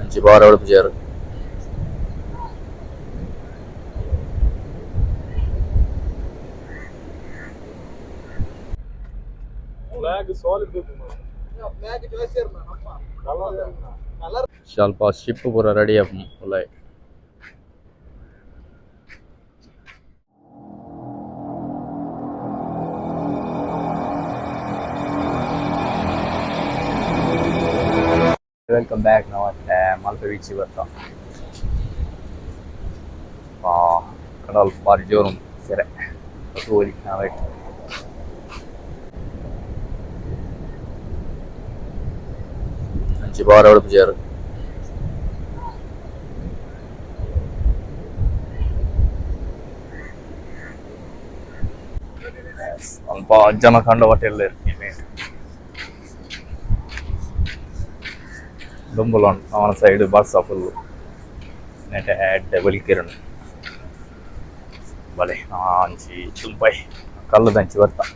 మంచి బాగా డెవలప్ చేయారు. ಸ್ವಲ್ಪ ಶಿಪ್ ಪೂರ ರೆಡಿ ಉಲಾಯ್. Welcome back. ನಾವು ಮಲ್ಪೆ ಬೀಚಿಗೆ ಬರ್ತಾವ. ಕಡಲ್ ಬಾರಿ ಜೋರು ಸೆರೆ ಹೋಗಿ ನಾವೇ మంచి బాగా డెవలప్ చేయారు. ಸ್ವಲ್ಪ ಜನ ಕಂಡು ಹೋಟೆಲ್ ದುಂಬುಲೋನ್ ಅವನ side bus full net double Kiran ಬಲೆ ಅಂಚಿ ತುಂಬೈ ಕಲ್ಲು ದಂಚಿ ಬರ್ತಾ.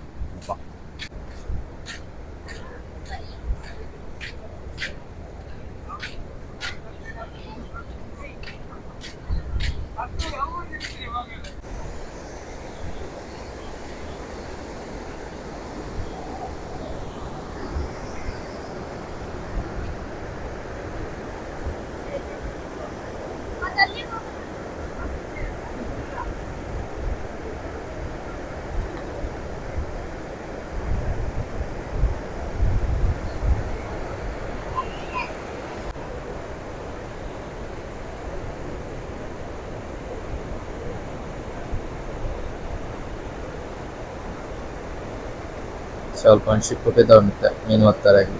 ಸ್ವಲ್ಪ ಒಂದು ಶಿಪ್ ಪೆದ್ದ ಉಂಟು ಮೀನು ಒತ್ತಾರಾಗಿ.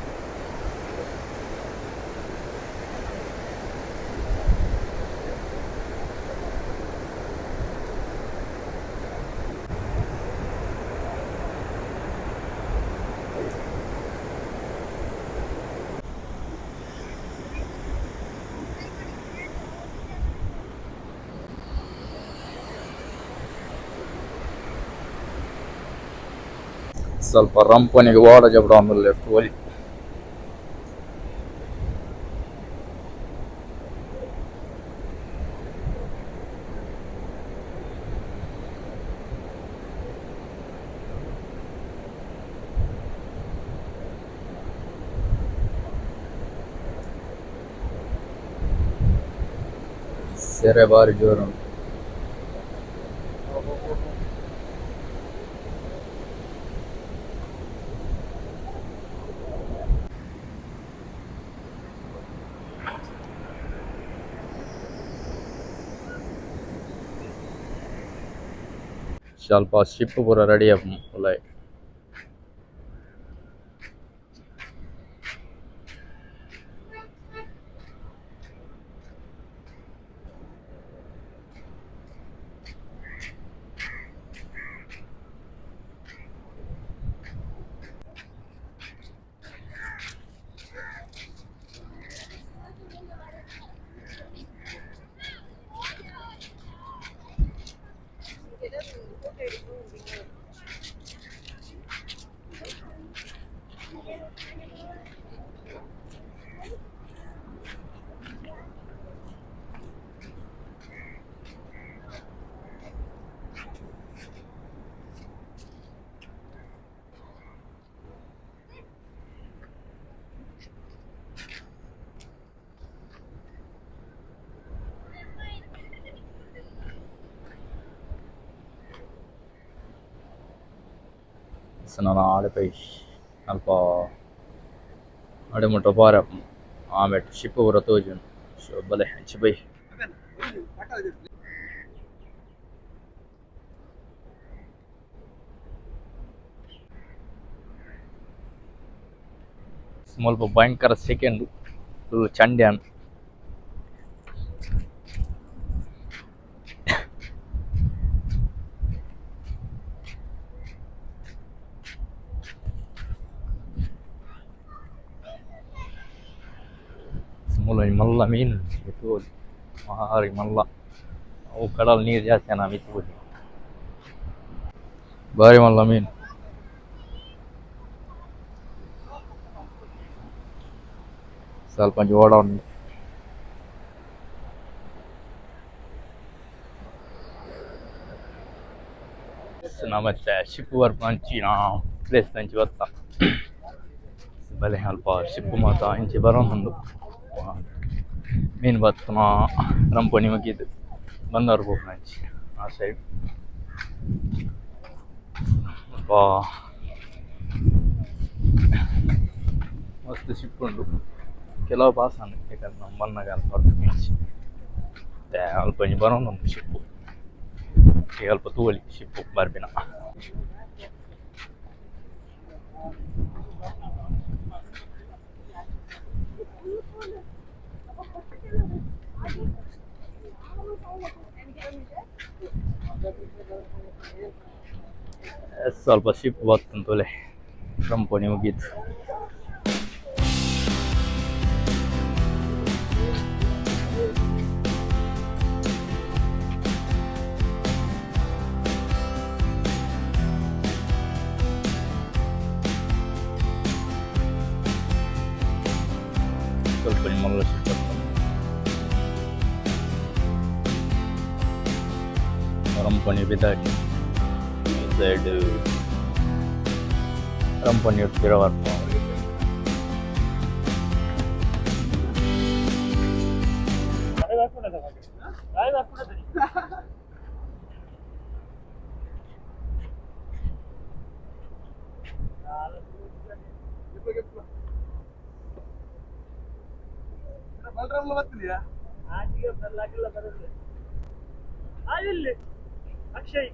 ಸ್ವಲ್ಪ ರಂಪನಿಗೆ ಓಡ ಜಬಡ ಆಮೇಲೆ ಹೋಲಿ ಸೆರೆ ಬಾರಿ ಜೋರು. ಸ್ವಲ್ಪ ಶಿಪ್ ಪೂರ ರೆಡಿ ಉಲಾಯ್. ನಾನು ಆಡಪೈ ಸ್ವಲ್ಪ ಅಡೆಮುಟ್ಟ ಬಾರ ಆಮೇಲೆ ಶಿಪ್ ಪೂರ ತೋಜು ಬಲೆ ಹಂಚಿ ಬೈ. ಸ್ವಲ್ಪ ಭಯಂಕರ ಸೆಕೆಂಡ್ ಫುಲ್ ಚಂಡ್ಯಾನ್. ಮಲ್ಲ ಮೀನು ಎತ್ತುವುದು ಮಾರಿ ಮಲ್ಲ ಅವು ಕಡಲ್ ನೀರು ಜಾಸ್ತಿ ನಾವು ಎತ್ತುವುದು ಭಾರಿ ಮಲ್ಲ ಮೀನು. ಸ್ವಲ್ಪ ಜೋಡ ಉಂಟು. ನಾ ಮತ್ತೆ ಶಿಪ್ ವರ್ಕ್ ಹಂಚಿ ನಾ ಪ್ಲೇಸ್ ಹಂಚಿ ಬರ್ತಾ ಬಲೆ ಅಲ್ಪ ಶಿಪ್ಪು ಮಾತ ಇಂಚಿ ಬರೋಂದು ಮೀನು ಬತ್ತು ನಾ ರಂಪಣಿ ಮುಗಿದು ಬಂದವ್ರು ಹೋಗಿ ಹಂಚಿ ಆ ಸೈಡ್ ಅಪ್ಪ ಮಸ್ತ್ ಶಿಪ್ ಉಂಟು ಕೆಲವು ಪಾಸ್ ಯಾಕಂದ್ರೆ ನಮ್ಮ ಮನ್ನಾಗ ಅಲ್ಪ ಹೊರತು ಅಲ್ಪ ಇಂಚಿ ಬರೋಂದು ಶಿಪ್ಪು ಈಗ ಅಲ್ಪ ತೂವಲಿ ಶಿಪ್ಪು ಬರ್ಬಿನ ಸ್ವಲ್ಪ ಶಿಪ್ ಬರ್ತಂತಲೆ ಕಂಪನಿ ಮುಗೀತು ಸ್ವಲ್ಪ ಮಲ್ಲ ಶಿಪ್ ರಂಪಣಿ ಬಿದ್ದಾಗಿ ಸೈಡ್ ರಂಪಣಿ ಸ್ಥಿರ ವರ್ತ ಅಕ್ಷಯ್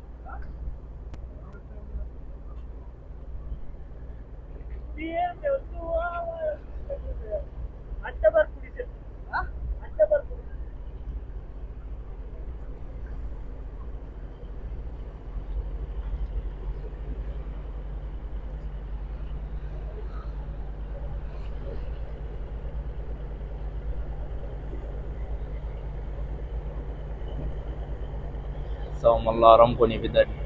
ಮಲ್ಲ ರಂಪಣಿ ಬಿದ್ದಾಗಿ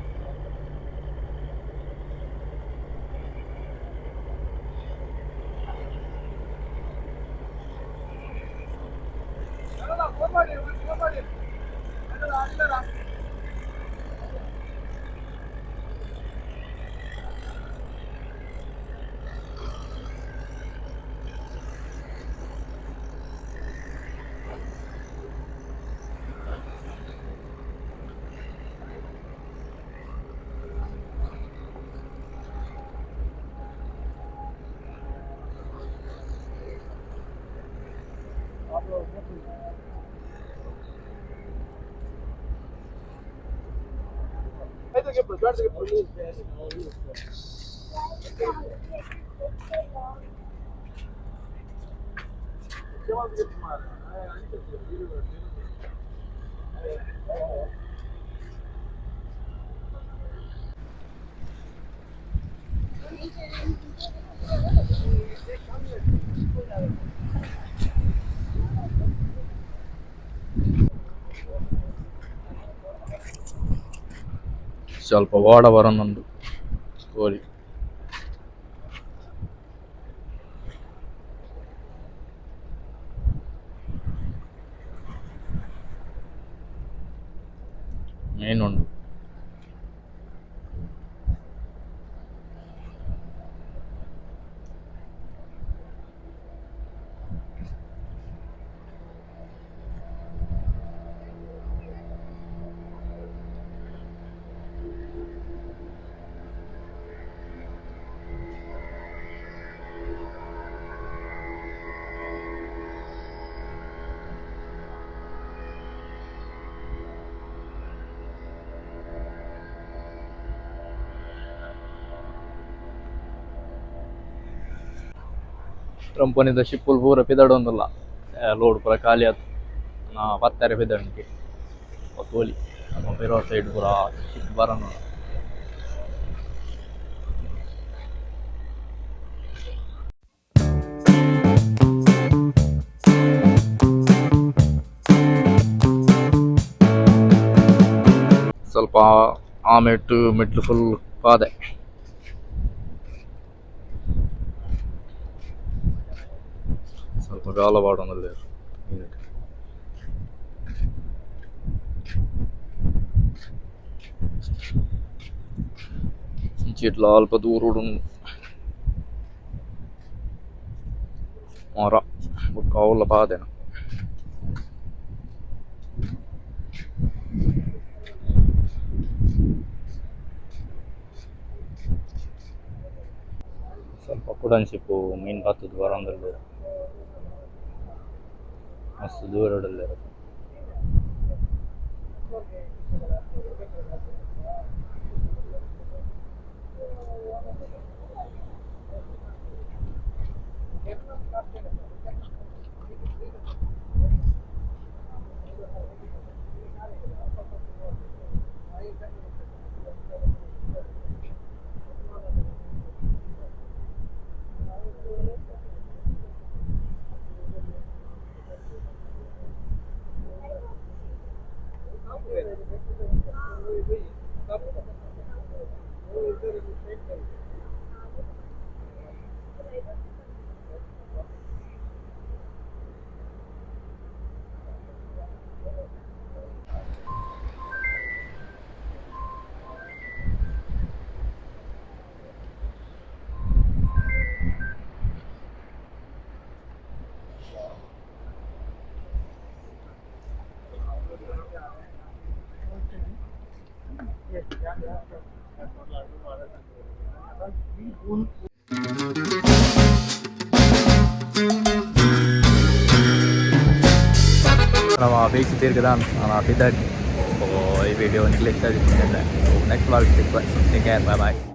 ಸ್ವಲ್ಪ ವಾಡ ಬರೋನೊಂದು ಕೋಳಿ ಮೀನುಂಡು ರಂಪಣಿದ ಶಿಪ್ಪುಲ್ ಪೂರ ಪಿದಾಡೊಂದುಲ್ಲ ಲೋಡ್ ಪೂರ ಖಾಲಿ ಆಯ್ತು ನಾ ಪತ್ತಾರೆ ಪಿದಾಡಕ್ಕೆ ಕೋಳಿ ನಮ್ಮ ಇರೋ ಸೈಡ್ ಪೂರ ಶಿಪ್ ಬರೋಣ ಸ್ವಲ್ಪ ಆಮೆಟ್ಟು ಮೆಟ್ಲು ಫುಲ್ ಪಾದೆ ಸ್ವಲ್ಪ ಗಾಲ ಪಾಡೋನಲ್ಲೇ എത്തിയിട്ടില്ല, അല്പം ദൂരോടുണ്ട്. മറ ബുക്കാവുള്ള പാതയാണ്. ಸ್ವಲ್ಪ ಕುಡನ್ಸಿಪ್ಪು ಮೀನು ಬತ್ತದ ಬರೋಂದಲ್ಲಿ ಮಸ್ತ್ ದೂರಡಲ್ಲೇ. ನಾವು ಆ ಬೀಚ್ ತಿರುಗದ ನಾನು ಬಿದ್ದಾಗಿ. ಈ ವಿಡಿಯೋ ನಿಮಗೆ ಇಷ್ಟ ಆಗಿದೆ. ನೆಕ್ಸ್ಟ್ ವ್ಲಾಗ್ ಸಿಗ್ಬಾಯ್. ಟೇಕ್ ಕೇರ್, ಬಾಯ್ ಬಾಯ್.